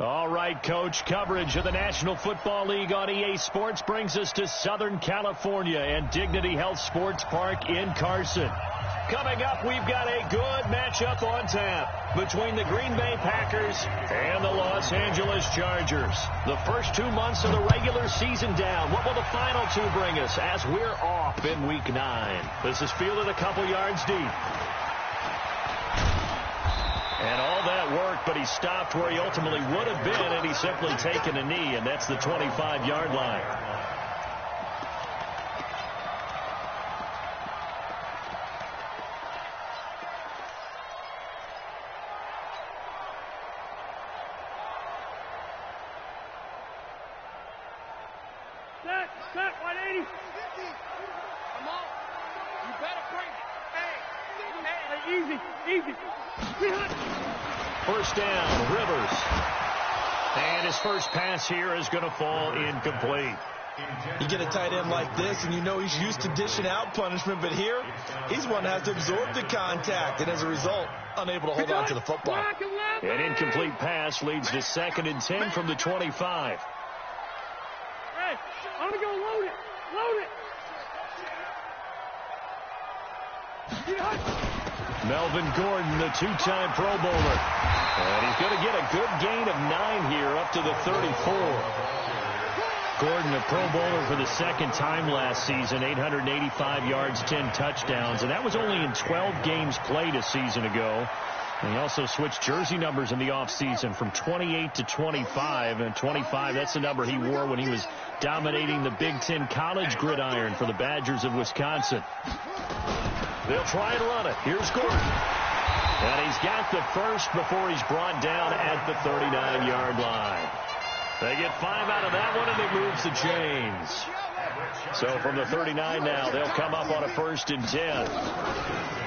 All right, Coach, coverage of the National Football League on EA Sports brings us to Southern California and Dignity Health Sports Park in Carson. Coming up, we've got a good matchup on tap between the Green Bay Packers and the Los Angeles Chargers. The first 2 months of the regular season down. What will the final two bring us as we're off in Week 9? This is fielded a couple yards deep. And all that work, but he stopped where he ultimately would have been, and he's simply taken a knee, and that's the 25-yard line. Set, 180. Come on. You better bring it. Hey, easy. First down, Rivers. And his first pass here is going to fall incomplete. You get a tight end like this, and you know he's used to dishing out punishment, but here, he's one that has to absorb the contact, and as a result, unable to hold on to the football. An incomplete pass leads to 2nd and 10 from the 25. Hey, I'm going to go load it. Melvin Gordon, the two-time Pro Bowler. And he's going to get a good gain of 9 here up to the 34. Gordon, a Pro Bowler for the second time last season, 885 yards, 10 touchdowns. And that was only in 12 games played a season ago. And he also switched jersey numbers in the offseason from 28 to 25. And 25, that's the number he wore when he was dominating the Big Ten college gridiron for the Badgers of Wisconsin. They'll try and run it. Here's Gordon. And he's got the first before he's brought down at the 39-yard line. They get 5 out of that one, and it moves the chains. So from the 39 now, they'll come up on a 1st and 10.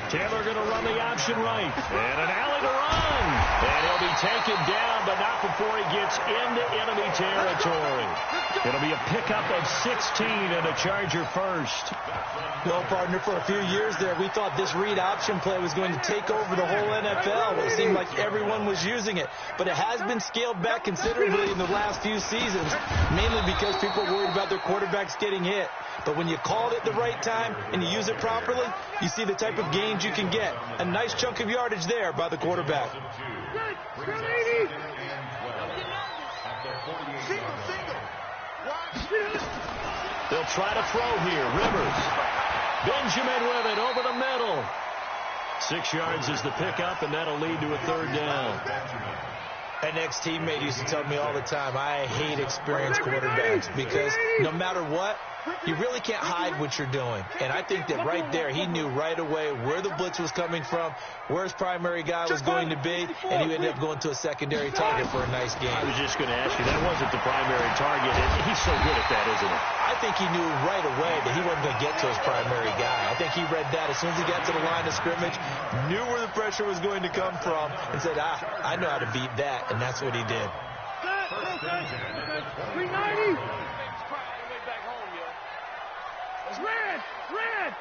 Taylor going to run the option right. And an alley to run. And he'll be taken down, but not before he gets into enemy territory. It'll be a pickup of 16 and a Charger first. Well, partner, for a few years there, we thought this read option play was going to take over the whole NFL. It seemed like everyone was using it. But it has been scaled back considerably in the last few seasons, mainly because people are worried about their quarterbacks getting hit. But when you call it at the right time and you use it properly, you see the type of gains you can get. A nice chunk of yardage there by the quarterback. They'll try to throw here. Rivers. Benjamin with it over the middle. 6 yards is the pickup, and that'll lead to a 3rd down. An ex-teammate used to tell me all the time, I hate experienced quarterbacks because no matter what, you really can't hide what you're doing. And I think that right there, he knew right away where the blitz was coming from, where his primary guy was going to be, and he ended up going to a secondary target for a nice game. I was just going to ask you, that wasn't the primary target. He's so good at that, isn't he? I think he knew right away that he wasn't going to get to his primary guy. I think he read that as soon as he got to the line of scrimmage, knew where the pressure was going to come from, and said, I know how to beat that, and that's what he did. 390. Red!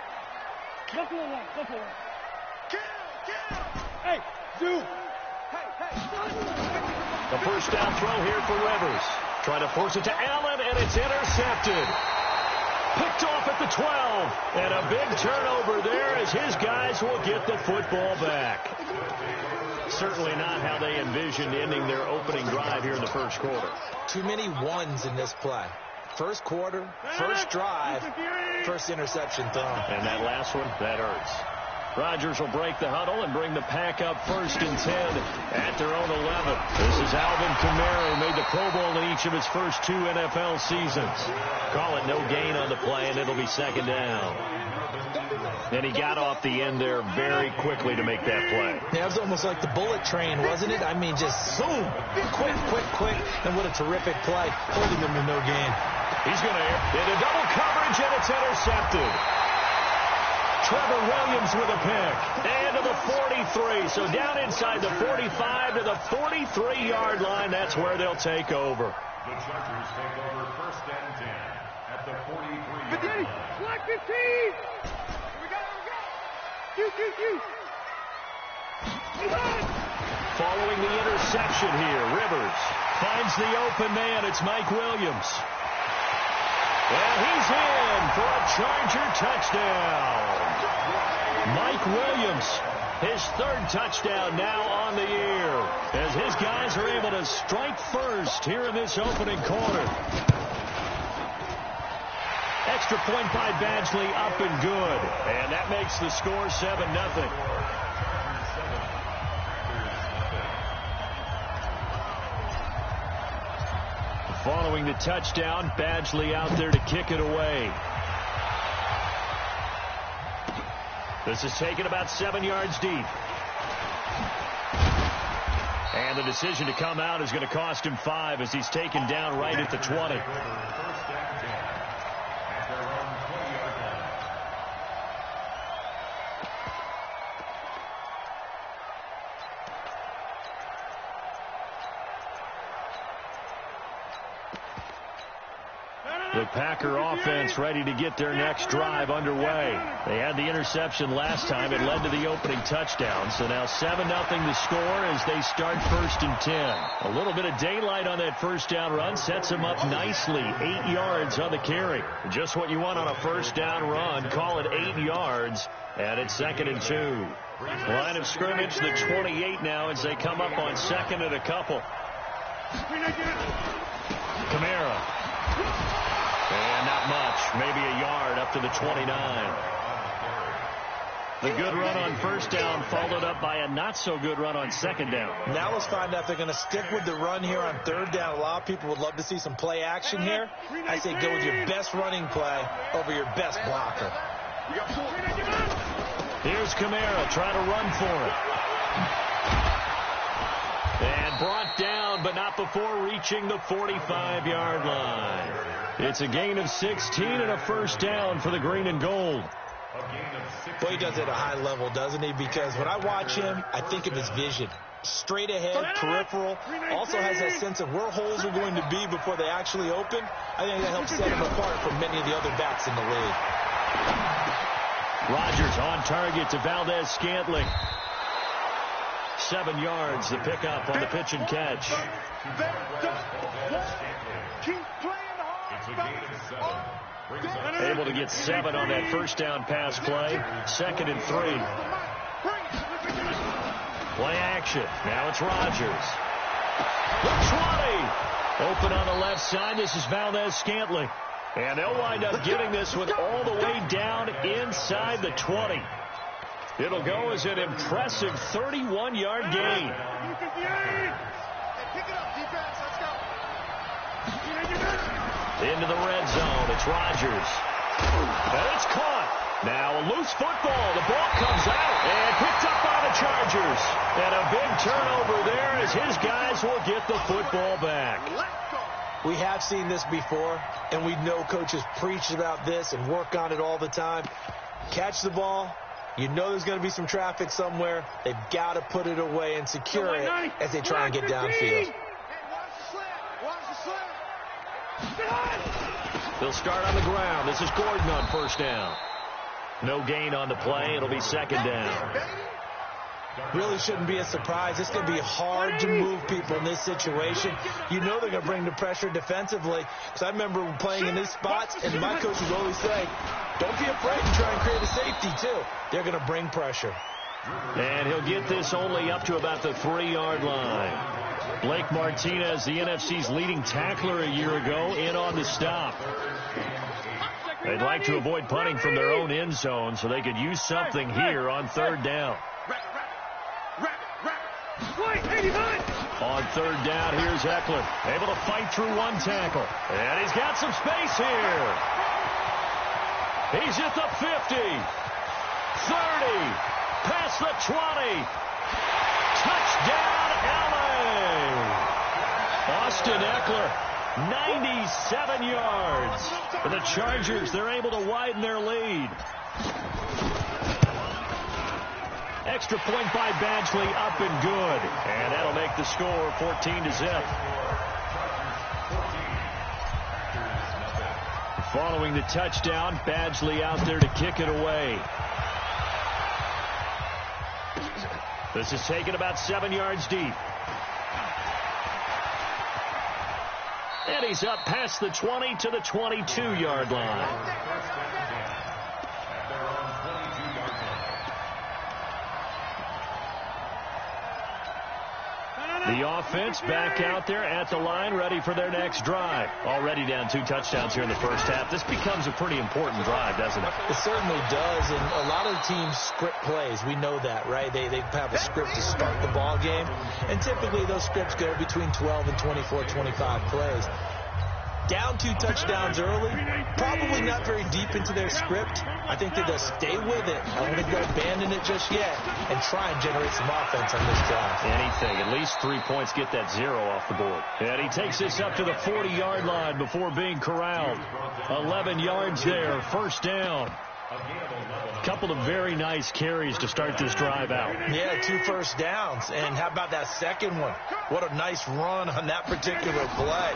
Buffalo one. Hey, Zoo! The first down throw here for Rivers. Trying to force it to Allen, and it's intercepted. Picked off at the 12. And a big turnover there as his guys will get the football back. Certainly not how they envisioned ending their opening drive here in the first quarter. Too many ones in this play. First quarter, first drive, first interception thrown. And that last one, that hurts. Rodgers will break the huddle and bring the pack up 1st and 10 at their own 11. This is Alvin Kamara, who made the Pro Bowl in each of his first 2 NFL seasons. Call it no gain on the play, and it'll be 2nd down. And he got off the end there very quickly to make that play. Yeah, it was almost like the bullet train, wasn't it? I mean, just zoom, quick, and what a terrific play, holding them to no gain. He's going to into double coverage, and it's intercepted. Trevor Williams with a pick. And to the 43. So down inside the 45 to the 43-yard line. That's where they'll take over. The Chargers take over 1st and 10 at the 43-yard line. Black 15. We go. You. Following the interception here, Rivers Finds the open man. It's Mike Williams. And he's in for a Charger touchdown. Mike Williams, his third touchdown now on the year, as his guys are able to strike first here in this opening quarter. Extra point by Badgley, up and good. And that makes the score 7-0. Following the touchdown, Badgley out there to kick it away. This is taken about 7 yards deep. And the decision to come out is going to cost him 5 as he's taken down right at the 20. The Packer offense ready to get their next drive underway. They had the interception last time. It led to the opening touchdown. So now 7-0 the score as they start 1st and 10. A little bit of daylight on that first down run sets them up nicely. 8 yards on the carry. Just what you want on a first down run. Call it 8 yards. And it's 2nd and 2. Line of scrimmage, the 28 now as they come up on 2nd and a couple. Kamara. And not much, maybe a yard up to the 29. The good run on first down followed up by a not-so-good run on second down. Now let's find out if they're going to stick with the run here on third down. A lot of people would love to see some play action here. I say go with your best running play over your best blocker. Here's Kamara trying to run for it. And brought down, but not before reaching the 45-yard line. It's a gain of 16 and a first down for the green and gold. Boy, he does it at a high level, doesn't he? Because when I watch him, I think of his vision. Straight ahead, peripheral. Also has that sense of where holes are going to be before they actually open. I think that helps set him apart from many of the other backs in the league. Rodgers on target to Valdez-Scantling. 7 yards, the pickup on the pitch and catch. Able to get 7 on that first down pass play. 2nd and 3. Play action. Now it's Rodgers. The 20. Open on the left side. This is Valdez-Scantling. And they'll wind up getting this one all the way down inside the 20. It'll go as an impressive 31-yard gain. Into the red zone. It's Rodgers. And it's caught. Now a loose football. The ball comes out and picked up by the Chargers. And a big turnover there as his guys will get the football back. We have seen this before, and we know coaches preach about this and work on it all the time. Catch the ball. You know there's going to be some traffic somewhere. They've got to put it away and secure it as they try and get downfield. They'll start on the ground. This is Gordon on first down. No gain on the play. It'll be second down. Really shouldn't be a surprise. It's going to be hard to move people in this situation. You know they're going to bring the pressure defensively. Because I remember playing in these spots, and my coach would always say, don't be afraid to try and create a safety, too. They're going to bring pressure. And he'll get this only up to about the 3-yard line. Blake Martinez, the NFC's leading tackler a year ago, in on the stop. They'd like to avoid punting from their own end zone so they could use something here on third down. On third down, here's Eckler. Able to fight through one tackle. And he's got some space here. He's at the 50. 30. Past the 20. Touchdown, LA. Austin Eckler, 97 yards. For the Chargers, they're able to widen their lead. Extra point by Badgley, up and good. And that'll make the score 14-0. Following the touchdown, Badgley out there to kick it away. This is taken about 7 yards deep. And he's up past the 20 to the 22-yard line. The offense back out there at the line, ready for their next drive. Already down 2 touchdowns here in the first half. This becomes a pretty important drive, doesn't it? It certainly does, and a lot of the teams script plays. We know that, right? They have a script to start the ball game, and typically those scripts go between 12 and 24, 25 plays. Down 2 touchdowns early, probably not very deep into their script. I think they'll stay with it. I don't think they'll abandon it just yet and try and generate some offense on this drive. Anything. At least 3 points, get that 0 off the board. And he takes this up to the 40-yard line before being corralled. 11 yards there, first down. A couple of very nice carries to start this drive out. Yeah, 2 first downs. And how about that second one? What a nice run on that particular play.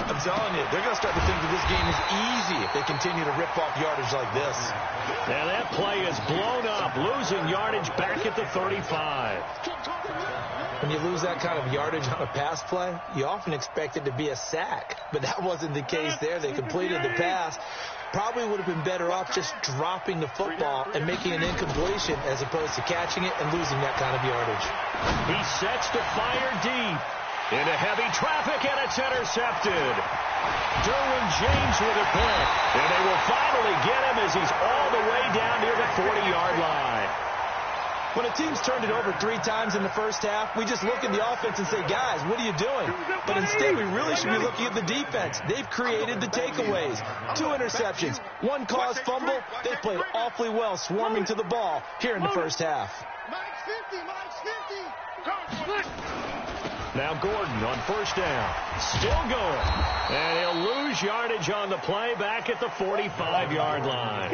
I'm telling you, they're going to start to think that this game is easy if they continue to rip off yardage like this. And that play is blown up, losing yardage back at the 35. When you lose that kind of yardage on a pass play, you often expect it to be a sack. But that wasn't the case there. They completed the pass. Probably would have been better off just dropping the football and making an incompletion as opposed to catching it and losing that kind of yardage. He sets to fire deep into heavy traffic, and it's intercepted. Derwin James with a pick, and they will finally get him as he's all the way down near the 40-yard line. When a team's turned it over 3 times in the first half, we just look at the offense and say, guys, what are you doing? But instead, we really should be looking at the defense. They've created the takeaways. 2 interceptions, 1 caused fumble. They played awfully well swarming to the ball here in the first half. Now Gordon on first down. Still going. And he'll lose yardage on the play back at the 45-yard line.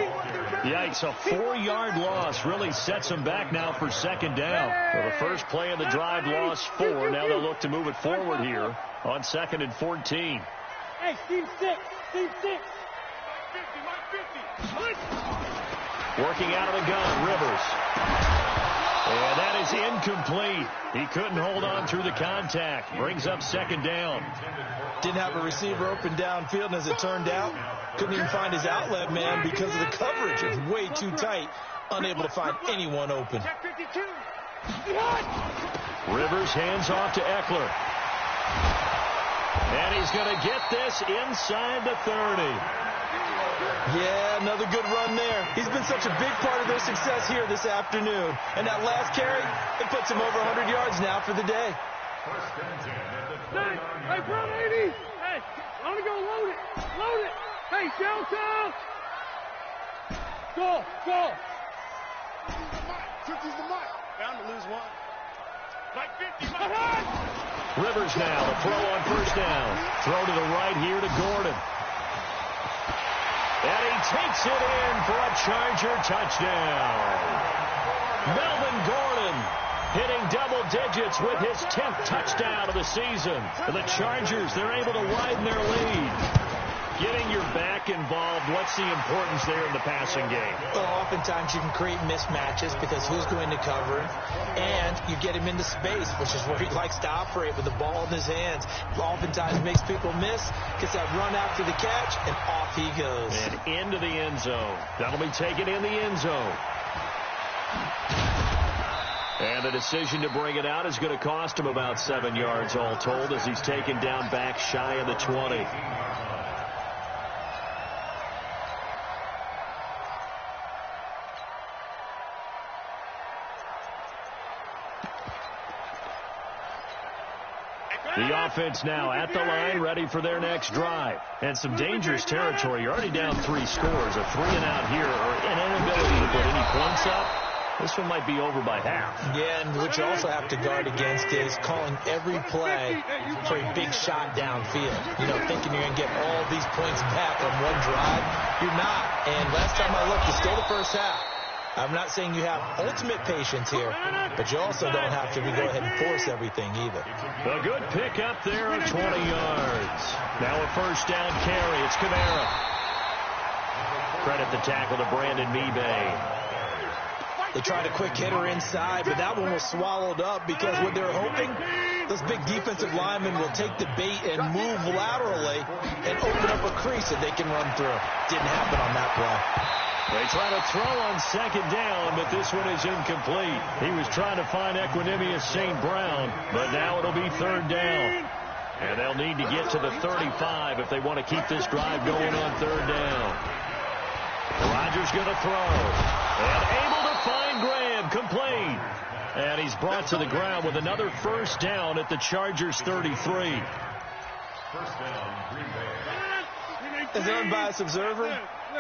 Yikes, a 4-yard loss really sets them back now for second down. Well, the first play of the drive lost 4. Now they'll look to move it forward here on 2nd and 14. Hey, Steve 6. Steve 6. Working out of the gun, Rivers. And that is incomplete. He couldn't hold on through the contact. Brings up second down. Didn't have a receiver open downfield, and as it turned out, couldn't even find his outlet man because of the coverage. It's way too tight. Unable to find anyone open. Rivers hands off to Eckler. And he's going to get this inside the 30. Yeah, another good run there. He's been such a big part of their success here this afternoon. And that last carry, it puts him over 100 yards now for the day. Hey, front 80. Hey, I want to go load it. Load it. Hey, Shelton. Go. Use the mic. Bound to lose 1. Like 50. Rivers now, the throw on first down. Throw to the right here to Gordon. And he takes it in for a Charger touchdown. Melvin Gordon hitting double digits with his 10th touchdown of the season. The Chargers, they're able to widen their lead. Getting your back involved, what's the importance there in the passing game? Well, oftentimes you can create mismatches because who's going to cover him, and you get him into space, which is where he likes to operate with the ball in his hands. Oftentimes makes people miss, gets that run after the catch, and off he goes. And into the end zone. That'll be taken in the end zone. And the decision to bring it out is going to cost him about 7 yards all told as he's taken down back shy of the 20. The offense now at the line, ready for their next drive. And some dangerous territory. You're already down 3 scores. A 3-and-out here, or an inability to put any points up. This one might be over by half. Yeah, and what you also have to guard against is calling every play for a big shot downfield. You know, thinking you're going to get all these points back on one drive. You're not. And last time I looked, it's still the first half. I'm not saying you have ultimate patience here, but you also don't have to go ahead and force everything either. A good pick up there of 20 yards. Now a first down carry. It's Kamara. Credit the tackle to Brandon Mebane. They tried a quick hitter inside, but that one was swallowed up because what they're hoping, those big defensive linemen will take the bait and move laterally and open up a crease that they can run through. Didn't happen on that play. They try to throw on second down, but this one is incomplete. He was trying to find Equanimous St. Brown, but now it'll be third down. And they'll need to get to the 35 if they want to keep this drive going on third down. Rodgers going to throw. And able to find Graham, complete. And he's brought to the ground with another first down at the Chargers' 33. First down, Green Bay. As an unbiased observer,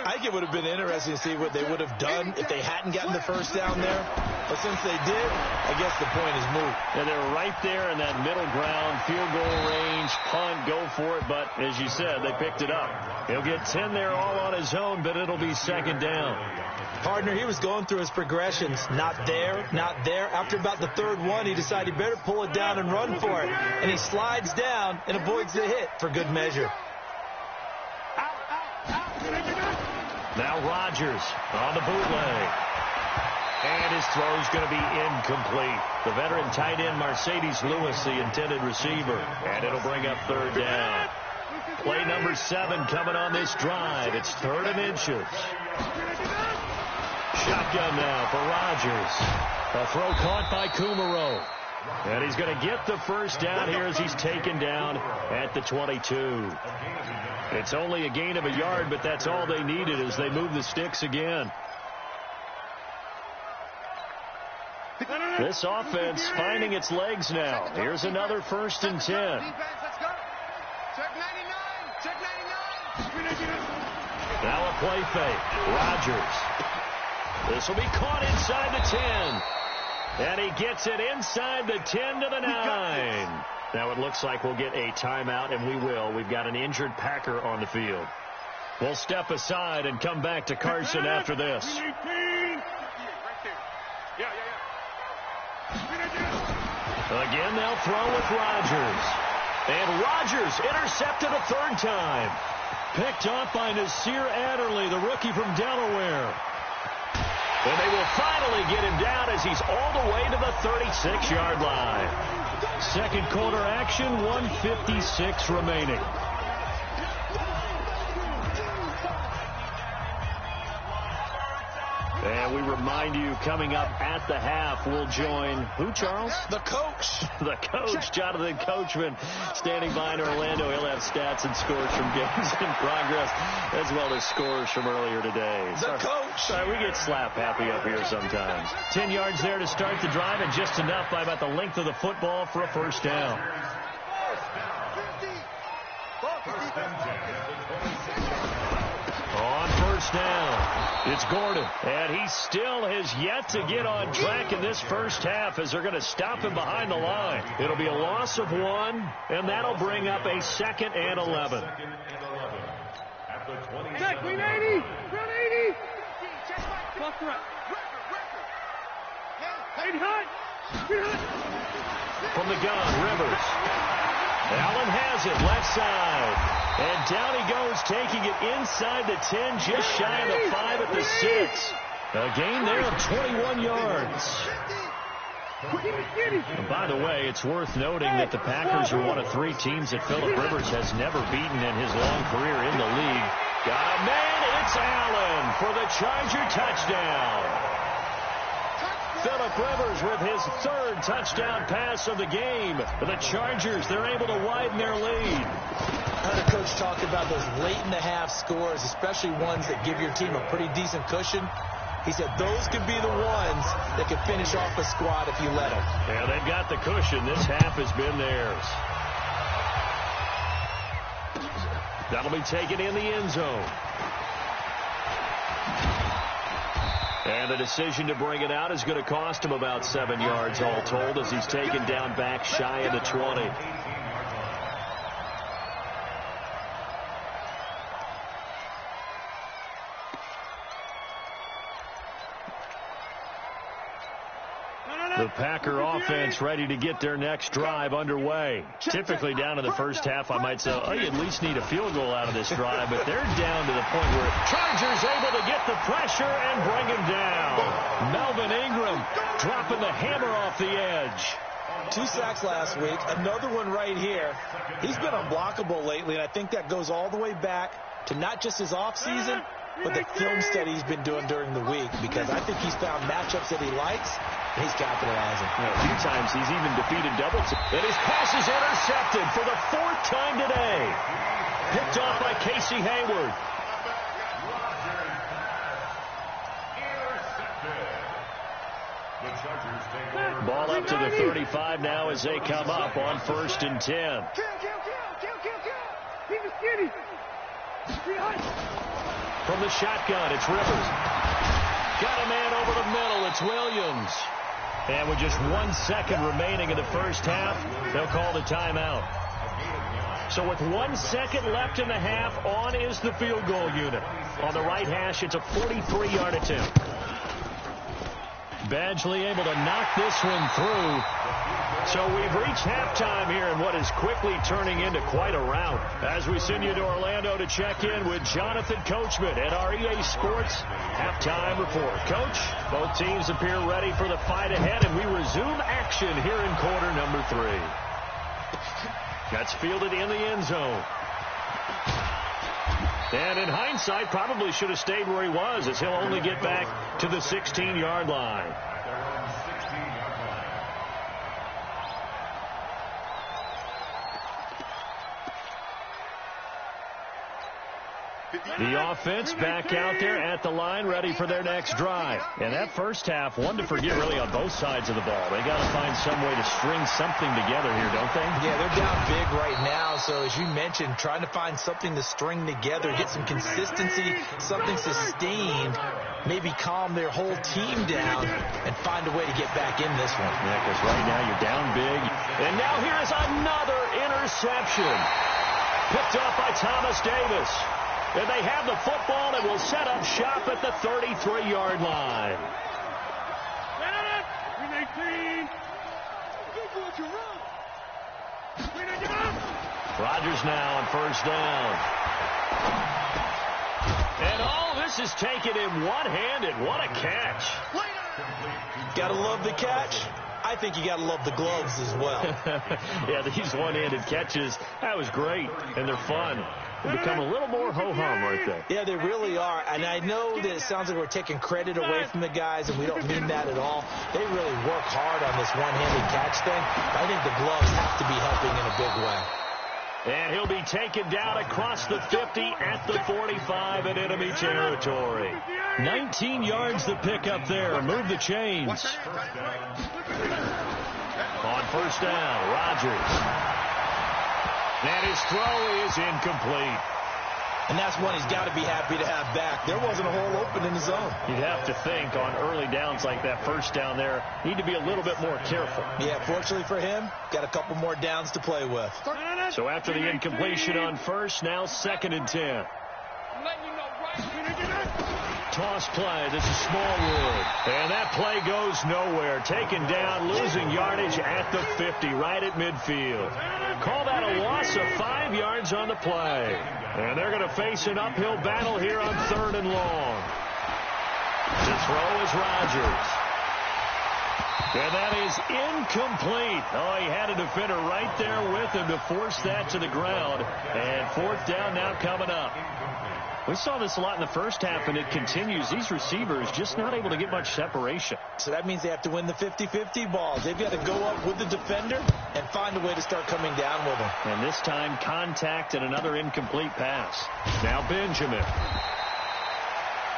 I think it would have been interesting to see what they would have done if they hadn't gotten the first down there. But since they did, I guess the point is moot. And they're right there in that middle ground, field goal range, punt, go for it. But as you said, they picked it up. He'll get 10 there all on his own, but it'll be second down. Partner, he was going through his progressions. Not there, not there. After about the third one, he decided he better pull it down and run for it. And he slides down and avoids the hit for good measure. Now Rodgers on the bootleg. And his throw's going to be incomplete. The veteran tight end Mercedes Lewis, the intended receiver. And it'll bring up third down. Play number 7 coming on this drive. It's 3rd and inches. Shotgun now for Rodgers. A throw caught by Kumaro. And he's going to get the first down here as he's taken down at the 22. It's only a gain of a yard, but that's all they needed as they move the sticks again. This offense finding its legs now. Here's another 1st and 10. Now a play fake. Rodgers. This will be caught inside the 10. And he gets it inside the 10 to the 9. Now it looks like we'll get a timeout, and we will. We've got an injured Packer on the field. We'll step aside and come back to Carson after this. Again, they'll throw with Rodgers. And Rodgers intercepted a 3rd time. Picked off by Nasir Adderley, the rookie from Delaware. And they will finally get him down as he's all the way to the 36-yard line. Second quarter action, 1:56 remaining. And we remind you, coming up at the half, we'll join who, Charles? The coach. The coach, Jonathan Coachman, standing by in Orlando. He'll have stats and scores from games in progress, as well as scores from earlier today. The coach. Sorry, we get slap happy up here sometimes. 10 yards there to start the drive, and just enough by about the length of the football for a first down. On first down, it's Gordon, and he still has yet to get on track in this first half as they're going to stop him behind the line. It'll be a loss of 1, and that'll bring up a 2nd and 11. Check, clean 80, front 80. Left right. 80 hot. From the gun, Rivers. Allen has it, left side. And down he goes, taking it inside the 10, just shy of the 5 at the 6. A gain there of 21 yards. And by the way, it's worth noting that the Packers are one of 3 teams that Phillip Rivers has never beaten in his long career in the league. Got a man, it's Allen for the Charger touchdown. Phillip Rivers with his 3rd touchdown pass of the game. The Chargers, they're able to widen their lead. I heard a coach talk about those late-in-the-half scores, especially ones that give your team a pretty decent cushion. He said those could be the ones that could finish off a squad if you let them. Yeah, they've got the cushion. This half has been theirs. That'll be taken in the end zone. And the decision to bring it out is going to cost him about 7 yards all told as he's taken down back shy of the 20. The The Packer offense ready to get their next drive underway. Typically down in the first half, I might say, oh, you at least need a field goal out of this drive, but they're down to the point where Chargers able to get the pressure and bring him down. Melvin Ingram dropping the hammer off the edge. 2 sacks last week, another one right here. He's been unblockable lately, and I think that goes all the way back to not just his offseason, but the film study he's been doing during the week, because I think he's found matchups that he likes, and he's capitalizing. A few times he's even defeated double teams. And his pass is intercepted for the 4th time today. Picked off by Casey Hayward. Ball up to the 35 now as they come up on 1st and 10. From the shotgun, it's Rivers. Got a man over the middle. It's Williams. And with just 1 second remaining in the first half, they'll call the timeout. So with 1 second left in the half, on is the field goal unit. On the right hash, it's a 43-yard attempt. Badgley able to knock this one through. So we've reached halftime here in what is quickly turning into quite a rout. As we send you to Orlando to check in with Jonathan Coachman at our EA Sports Halftime Report. Coach, both teams appear ready for the fight ahead, and we resume action here in quarter number 3. That's fielded in the end zone. And in hindsight, probably should have stayed where he was, as he'll only get back to the 16-yard line. The offense back out there at the line, ready for their next drive. And that first half, one to forget really on both sides of the ball. They got to find some way to string something together here, don't they? Yeah, they're down big right now. So as you mentioned, trying to find something to string together, get some consistency, something sustained, maybe calm their whole team down and find a way to get back in this one. Yeah, because right now you're down big. And now here is another interception. Picked off by Thomas Davis. And they have the football and will set up shop at the 33-yard line. Rodgers now on first down. And all this is taken in one-handed. What a catch. Gotta love the catch. I think you got to love the gloves as well. Yeah, these one-handed catches, that was great, and they're fun. They become a little more ho-hum right there. Yeah, they really are. And I know that it sounds like we're taking credit away from the guys, and we don't mean that at all. They really work hard on this one-handed catch thing. I think the gloves have to be helping in a big way. And he'll be taken down across the 50 at the 45 in enemy territory. 19 yards to pick up there. Move the chains. On first down, Rodgers. And his throw is incomplete. And that's one he's got to be happy to have back. There wasn't a hole open in the zone. You'd have to think on early downs like that first down there, need to be a little bit more careful. Yeah, fortunately for him, got a couple more downs to play with. So after the incompletion on first, now 2nd and 10. Toss play. This is Smallwood. And that play goes nowhere. Taken down, losing yardage at the 50, right at midfield. Call that a loss of 5 yards on the play. And they're going to face an uphill battle here on 3rd and long. The throw is Rodgers. And that is incomplete. Oh, he had a defender right there with him to force that to the ground. And 4th down now coming up. We saw this a lot in the first half, and it continues. These receivers just not able to get much separation. So that means they have to win the 50-50 balls. They've got to go up with the defender and find a way to start coming down with him. And this time, contact and another incomplete pass. Now Benjamin.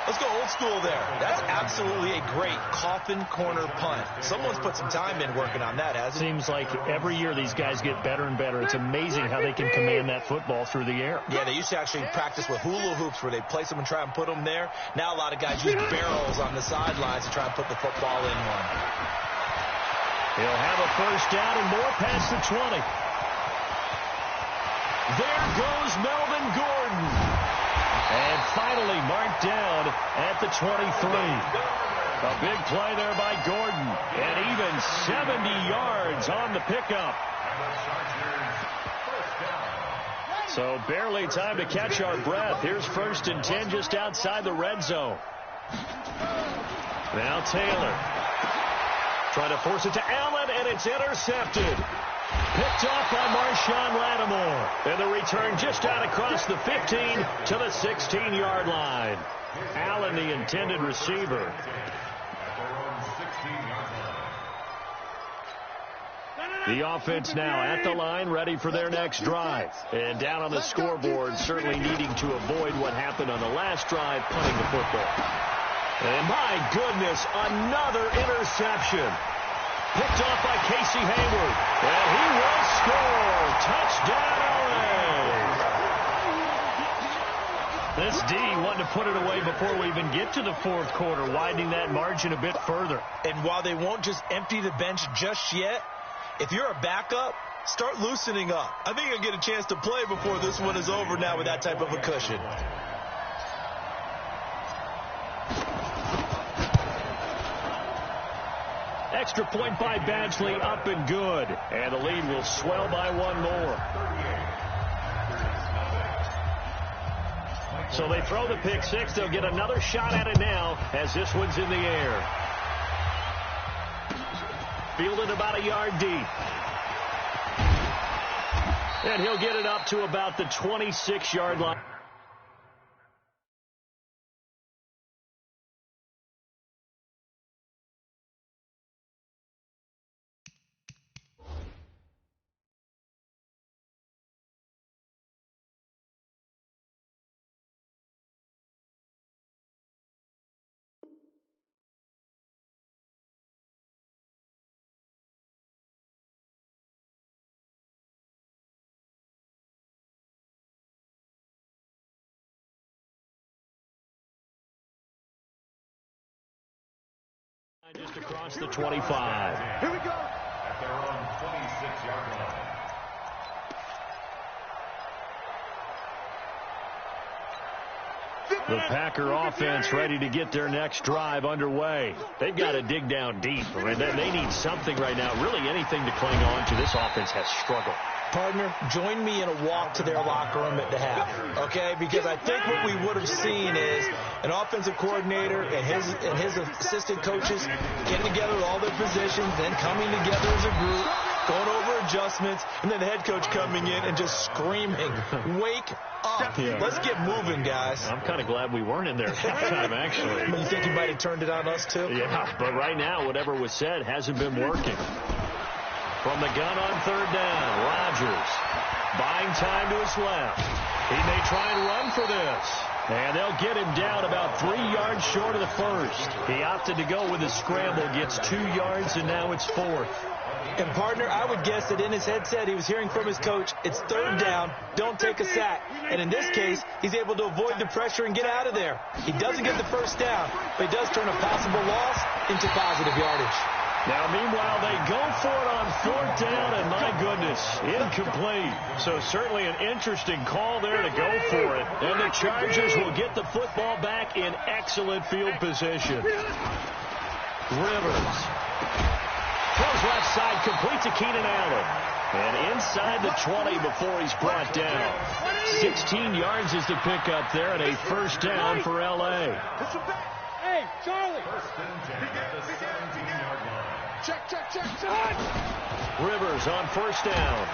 Let's go old school there. That's absolutely a great coffin corner punt. Someone's put some time in working on that, hasn't it? Seems like every year these guys get better and better. It's amazing how they can command that football through the air. Yeah, they used to actually practice with hula hoops where they place them and try and put them there. Now a lot of guys use barrels on the sidelines to try and put the football in one. He'll have a first down and more past the 20. There goes Melvin Gordon. And finally marked down at the 23. A big play there by Gordon. And even 70 yards on the pickup. So barely time to catch our breath. Here's 1st and 10 just outside the red zone. Now Taylor. Trying to force it to Allen, and it's intercepted. Picked off by Marshawn Lattimore. And the return just out across the 15 to the 16-yard line. Allen, the intended receiver. The offense now at the line, ready for their next drive. And down on the scoreboard, certainly needing to avoid what happened on the last drive, punting the football. And my goodness, another interception. Picked off by Casey Hayward. And he will score. Touchdown, LA. This D wanting to put it away before we even get to the 4th quarter, widening that margin a bit further. And while they won't just empty the bench just yet, if you're a backup, start loosening up. I think you'll get a chance to play before this one is over now with that type of a cushion. Extra point by Badgley, up and good. And the lead will swell by one more. So they throw the pick six. They'll get another shot at it now as this one's in the air. Fielded about a yard deep. And he'll get it up to about the 26-yard line. Just across the 25. Here we go. At their own 26-yard line. The Packer offense ready to get their next drive underway. They've got to dig down deep. I mean, they need something right now. Really anything to cling on to. This offense has struggled. Partner, join me in a walk to their locker room at the half, okay? Because I think what we would have seen is an offensive coordinator and his assistant coaches getting together with all their positions, then coming together as a group, going over adjustments, and then the head coach coming in and just screaming, wake up. Yeah. Let's get moving, guys. I'm kind of glad we weren't in there at that time, actually. You think you might have turned it on us, too? Yeah, but right now, whatever was said hasn't been working. From the gun on 3rd down, Rodgers buying time to his left. He may try and run for this. And they'll get him down about 3 yards short of the first. He opted to go with his scramble, gets 2 yards, and now it's 4th. And, partner, I would guess that in his headset he was hearing from his coach, it's 3rd down, don't take a sack. And in this case, he's able to avoid the pressure and get out of there. He doesn't get the first down, but he does turn a possible loss into positive yardage. Now, meanwhile, they go for it on 4th down, and my goodness, incomplete. So certainly an interesting call there to go for it. And the Chargers will get the football back in excellent field position. Rivers throws left side, complete to Keenan Allen. And inside the 20 before he's brought down. 16 yards is the pickup there, and a 1st down for L.A. Hey, Charlie. 1st and 10 at the 17-yard line. Check. Rivers on 1st down.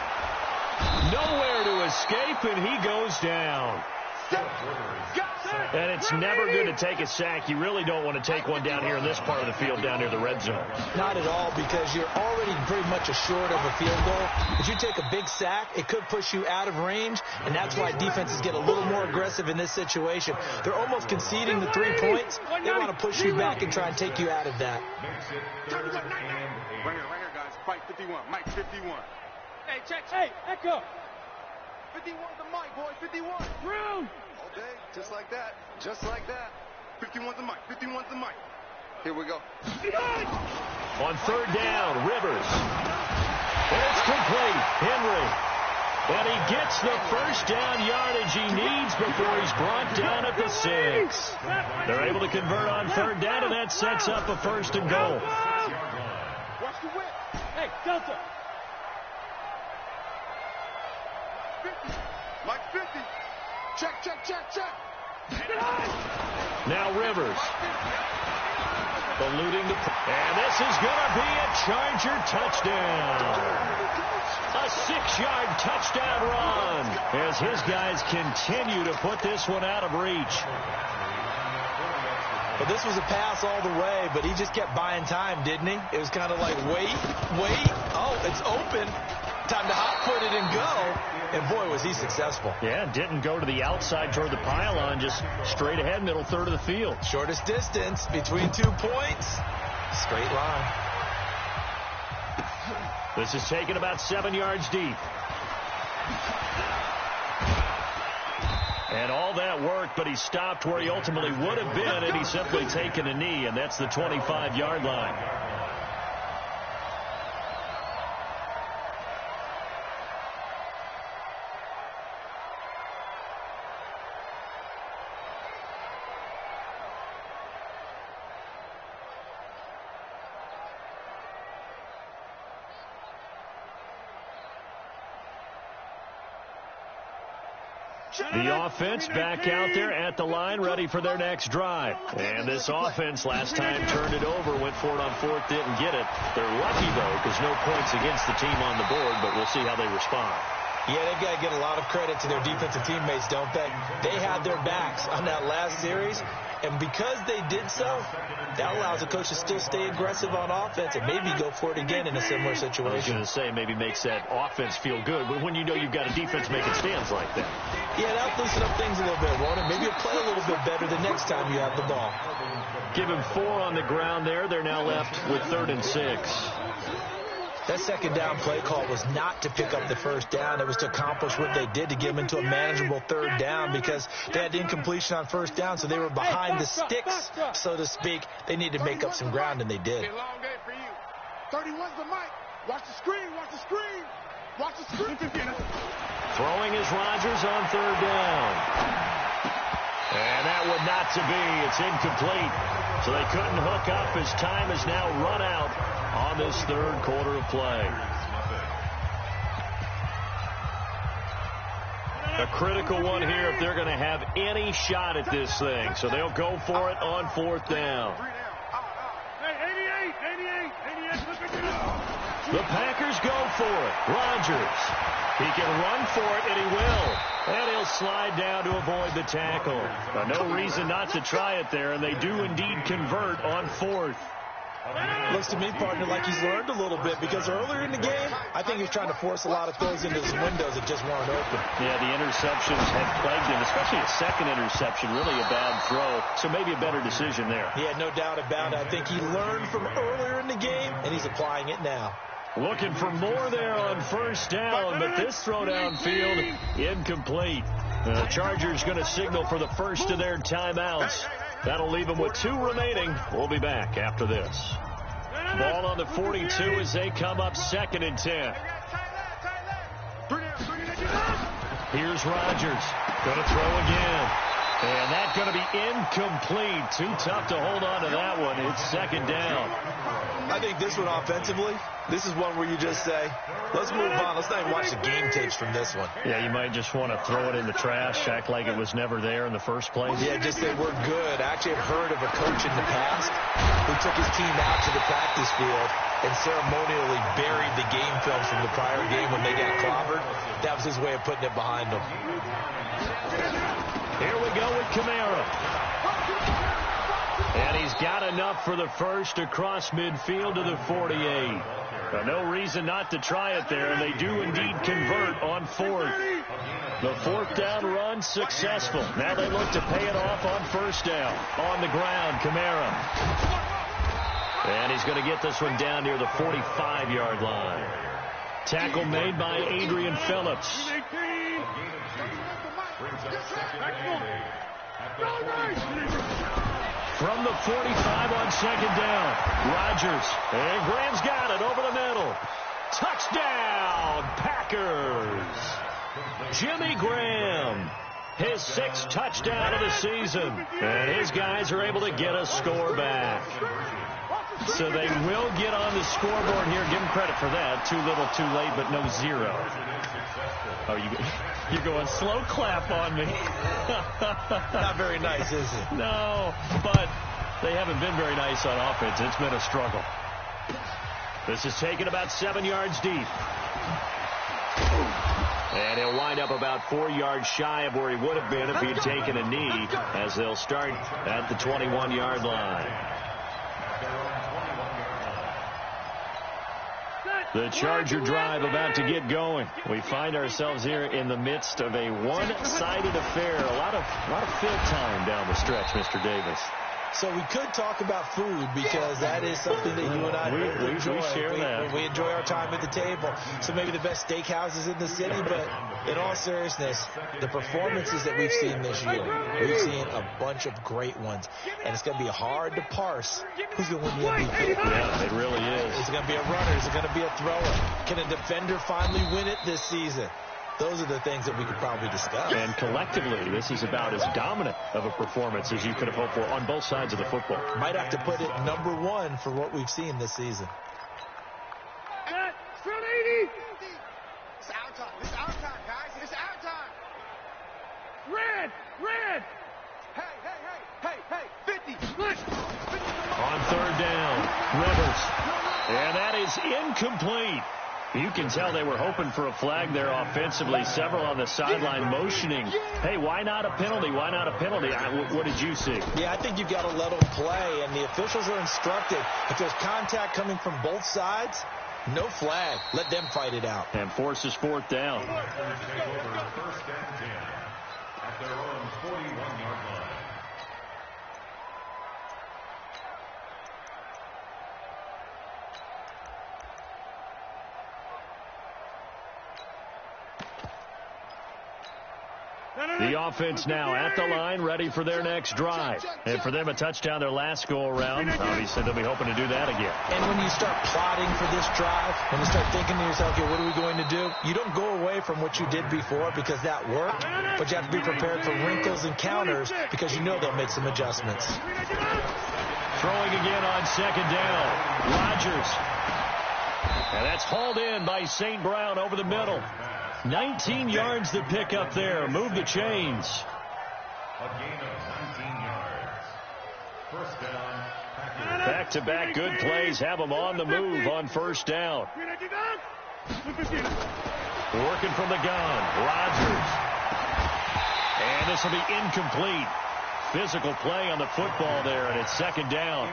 Nowhere to escape, and he goes down. And it's never good to take a sack. You really don't want to take one down here in this part of the field down near the red zone. Not at all, because you're already pretty much assured of a field goal. If you take a big sack, it could push you out of range, and that's why defenses get a little more aggressive in this situation. They're almost conceding the 3 points. They want to push you back and try and take you out of that. Right here, guys. Fight 51. Mike 51. Hey, check. Hey, Echo. 51's the mic, boy. 51. Room. All day, just like that. Just like that. 51's the mic. 51's the mic. Here we go. On 3rd down, Rivers. And it's complete. Henry And he gets the first down yardage he needs before he's brought down at the 6. They're able to convert on third down, and that sets up a 1st and goal. Watch the whip. Hey, Delta. 50. Mike 50. Check. Now Rivers. Eluding the... And this is going to be a Charger touchdown. A 6-yard touchdown run as his guys continue to put this one out of reach. Well, this was a pass all the way, but he just kept buying time, didn't he? It was kind of like, wait. Oh, it's open. Time to hot-foot it and go. And, boy, was he successful. Yeah, didn't go to the outside toward the pylon, just straight ahead, middle third of the field. Shortest distance between 2 points. Straight line. This is taken about 7 yards deep. And all that worked, but he stopped where he ultimately would have been, and he's simply taken a knee, and that's the 25-yard line. The offense back out there at the line, ready for their next drive. And this offense last time turned it over, went for it on 4th, didn't get it. They're lucky, though, because no points against the team on the board, but we'll see how they respond. Yeah, they've got to get a lot of credit to their defensive teammates, don't they? They had their backs on that last series, and because they did so, that allows the coach to still stay aggressive on offense and maybe go for it again in a similar situation. I was going to say, maybe makes that offense feel good, but when you know you've got a defense making stands like that. Yeah, that'll loosen up things a little bit, won't it? Maybe you'll play a little bit better the next time you have the ball. Give him 4 on the ground there. They're now left with 3rd and 6. That second down play call was not to pick up the first down. It was to accomplish what they did, to get them into a manageable 3rd down, because they had incompletion on 1st down, so they were behind the sticks, so to speak. They needed to make up some ground, and they did. Long day for you. 31's the mic. Watch the screen. Throwing is Rodgers on 3rd down. And that one not to be. It's incomplete. So they couldn't hook up as time has now run out on this 3rd quarter of play. A critical one here if they're going to have any shot at this thing. So they'll go for it on 4th down. The Packers go for it. Rodgers. He can run for it, and he will. And he'll slide down to avoid the tackle. No reason not to try it there, and they do indeed convert on 4th. Looks to me, partner, like he's learned a little bit, because earlier in the game, I think he was trying to force a lot of throws into his windows that just weren't open. Yeah, the interceptions have plagued him, especially a second interception, really a bad throw, so maybe a better decision there. Yeah, no doubt about it. I think he learned from earlier in the game, and he's applying it now. Looking for more there on 1st down, but this throw downfield incomplete. The Chargers going to signal for the first of their timeouts. That'll leave them with 2 remaining. We'll be back after this. Ball on the 42 as they come up 2nd and 10. Here's Rodgers. Going to throw again. And that's going to be incomplete. Too tough to hold on to that one. It's 2nd down. I think this one offensively, this is one where you just say, let's move on. Let's not even watch the game tapes from this one. Yeah, you might just want to throw it in the trash, act like it was never there in the first place. Yeah, just say we're good. I actually have heard of a coach in the past who took his team out to the practice field and ceremonially buried the game films from the prior game when they got clobbered. That was his way of putting it behind them. Here we go with Kamara. And he's got enough for the first across midfield to the 48. No reason not to try it there, and they do indeed convert on 4th. The 4th down run successful. Now they look to pay it off on 1st down. On the ground, Kamara. And he's going to get this one down near the 45-yard line. Tackle made by Adrian Phillips. From the 45 on 2nd down, Rodgers. And Graham's got it over the middle. Touchdown, Packers. Jimmy Graham. His 6th touchdown of the season. And his guys are able to get a score back. So they will get on the scoreboard here. Give them credit for that. Too little, too late, but no 0. Oh, you're going slow clap on me. Not very nice, is it? No, but they haven't been very nice on offense. It's been a struggle. This is taken about 7 yards deep. And he'll wind up about 4 yards shy of where he would have been if he had taken a knee, as they'll start at the 21-yard line. The Charger drive about to get going. We find ourselves here in the midst of a one-sided affair. A lot of fill time down the stretch, Mr. Davis. So we could talk about food, because that is something that you and I enjoy. We share that. We enjoy our time at the table. So maybe the best steakhouses in the city, but in all seriousness, the performances that we've seen this year, we've seen a bunch of great ones. And it's going to be hard to parse who's going to win the MVP. Yeah, it really is. Is it going to be a runner? Is it going to be a thrower? Can a defender finally win it this season? Those are the things that we could probably discuss. And collectively, this is about as dominant of a performance as you could have hoped for on both sides of the football. Might have to put it #1 for what we've seen this season. It's our time. It's our time, guys. It's our time. Red! Hey, 50. On 3rd down, Rivers. And that is incomplete. You can tell they were hoping for a flag there offensively. Several on the sideline motioning, hey, why not a penalty? Why not a penalty? What did you see? Yeah, I think you've got to let them play, and the officials are instructed. If there's contact coming from both sides, no flag. Let them fight it out. And forces 4th down. First and 10 at their own 41-yard line. The offense now at the line, ready for their next drive. And for them, a touchdown their last go-around. Obviously, they'll be hoping to do that again. And when you start plotting for this drive, when you start thinking to yourself, okay, what are we going to do? You don't go away from what you did before because that worked, but you have to be prepared for wrinkles and counters because you know they'll make some adjustments. Throwing again on 2nd down. Rodgers. And that's hauled in by St. Brown over the middle. 19 yards to pick up there. Move the chains. A gain of 19 yards. First down, Packers. Back-to-back good plays have them on the move on 1st down. Working from the gun. Rodgers. And this will be incomplete. Physical play on the football there, and it's 2nd down.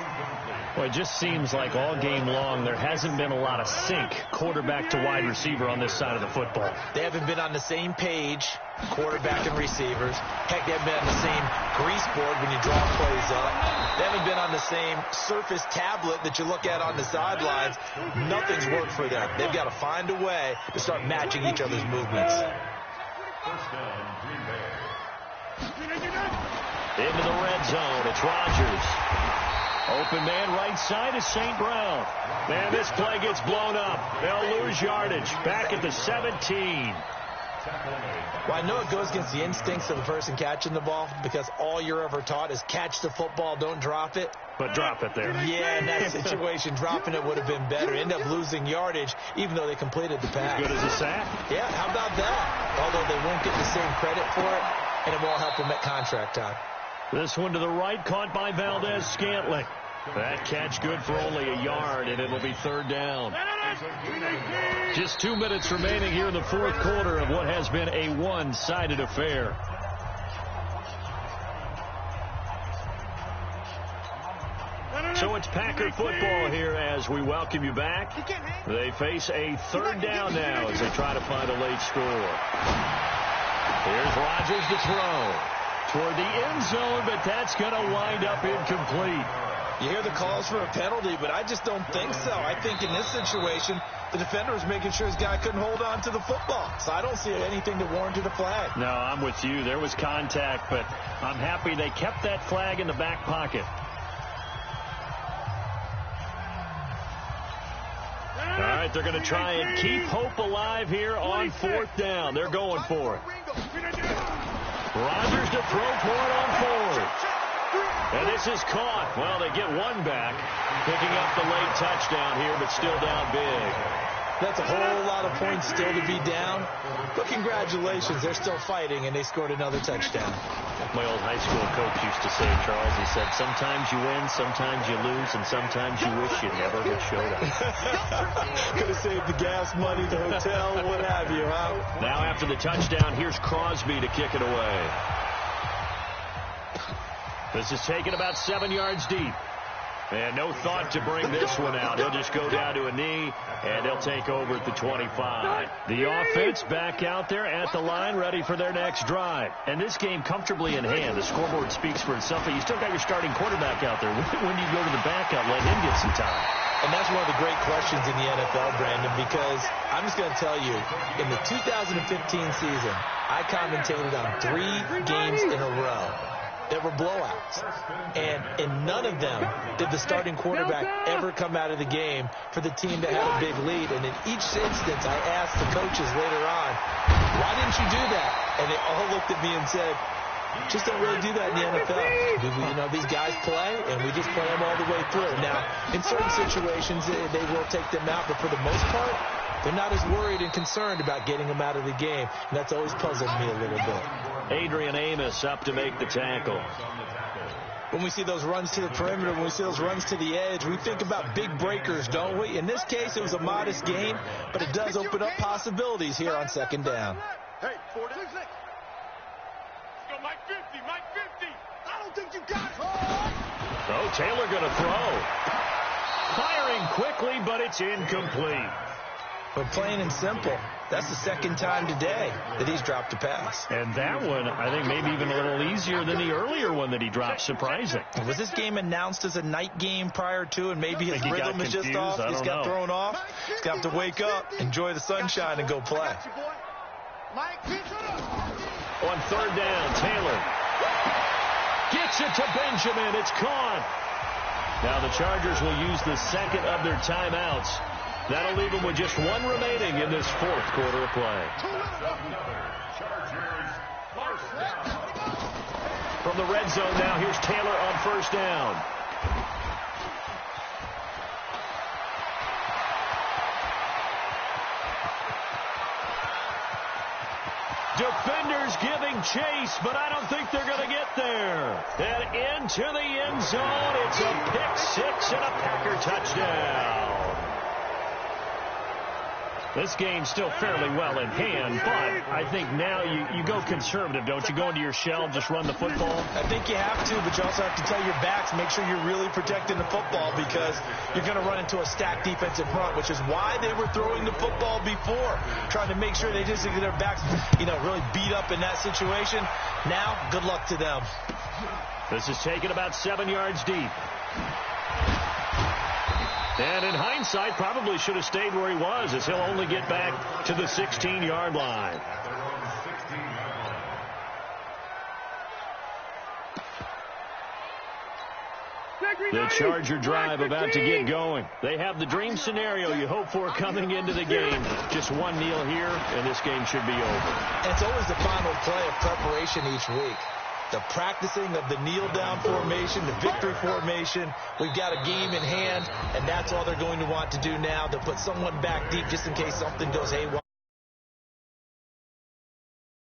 Well, it just seems like all game long there hasn't been a lot of sync quarterback to wide receiver on this side of the football. They haven't been on the same page, quarterback and receivers. Heck, they haven't been on the same grease board when you draw plays up. They haven't been on the same Surface tablet that you look at on the sidelines. Nothing's worked for them. They've got to find a way to start matching each other's movements. First down, Green Bay. Into the red zone. It's Rodgers. Open man right side is St. Brown. Man, this play gets blown up. They'll lose yardage. Back at the 17. Well, I know it goes against the instincts of the person catching the ball because all you're ever taught is catch the football, don't drop it. But drop it there. Yeah, in that situation, dropping it would have been better. End up losing yardage, even though they completed the pass. Good as a sack. Yeah, how about that? Although they won't get the same credit for it, and it won't help them at contract time. This one to the right, caught by Valdez-Scantling. That catch good for only a yard, and it'll be 3rd down. Just 2 minutes remaining here in the 4th quarter of what has been a one-sided affair. So it's Packer football here as we welcome you back. They face a 3rd down now as they try to find a late score. Here's Rodgers to throw toward the end zone, but that's going to wind up incomplete. You hear the calls for a penalty, but I just don't think so. I think in this situation, the defender was making sure his guy couldn't hold on to the football. So I don't see anything that warranted a flag. No, I'm with you. There was contact, but I'm happy they kept that flag in the back pocket. All right, right, they're going to try and keep hope alive here on 4th down. They're going for it. Rodgers to throw for it on 4th. And this is caught. Well, they get one back, picking up the late touchdown here, but still down big. That's a whole lot of points still to be down. But congratulations, they're still fighting, and they scored another touchdown. My old high school coach used to say, Charles, he said, sometimes you win, sometimes you lose, and sometimes you wish you never had showed up. Could have saved the gas money, the hotel, what have you, huh? Now after the touchdown, here's Crosby to kick it away. This is taken about 7 yards deep. And no thought to bring this one out. He'll just go down to a knee, and they'll take over at the 25. The offense back out there at the line, ready for their next drive. And this game comfortably in hand. The scoreboard speaks for itself, but you still got your starting quarterback out there. When do you go to the backup, let him get some time? And that's one of the great questions in the NFL, Brandon, because I'm just going to tell you, in the 2015 season, I commentated on 3 games in a row. There were blowouts, and in none of them did the starting quarterback ever come out of the game for the team that had a big lead. And in each instance, I asked the coaches later on, why didn't you do that? And they all looked at me and said, just don't really do that in the NFL. You know, these guys play, and we just play them all the way through. Now, in certain situations, they will take them out, but for the most part, they're not as worried and concerned about getting them out of the game. And that's always puzzled me a little bit. Adrian Amos up to make the tackle. When we see those runs to the perimeter, when we see those runs to the edge, we think about big breakers, don't we? In this case, it was a modest gain, but it does open up possibilities here on 2nd down. Hey, 46. Let's go, Mike 50, Mike 50. I don't think you got it. So Taylor going to throw. Firing quickly, but it's incomplete. But plain and simple, that's the 2nd time today that he's dropped a pass. And that one, I think, maybe even a little easier than the earlier one that he dropped. Surprising. Was this game announced as a night game prior to, and maybe his rhythm is just off? He's got thrown off. He's got to wake up, enjoy the sunshine, and go play. On 3rd down, Taylor gets it to Benjamin. It's caught. Now the Chargers will use the 2nd of their timeouts. That'll leave them with just 1 remaining in this 4th quarter of play. From the red zone now, here's Taylor on 1st down. Defenders giving chase, but I don't think they're going to get there. And into the end zone, it's a pick 6 and a Packer touchdown. This game's still fairly well in hand, but I think now you go conservative, don't you? Go into your shell, just run the football? I think you have to, but you also have to tell your backs, make sure you're really protecting the football because you're going to run into a stacked defensive front, which is why they were throwing the football before, trying to make sure they just get their backs, really beat up in that situation. Now, good luck to them. This is taken about 7 yards deep. And in hindsight, probably should have stayed where he was, as he'll only get back to the 16-yard line. The Charger drive about to get going. They have the dream scenario you hope for coming into the game. Just one kneel here, and this game should be over. And it's always the final play of preparation each week. The practicing of the kneel-down formation, the victory formation. We've got a game in hand, and that's all they're going to want to do now, to put someone back deep just in case something goes haywire.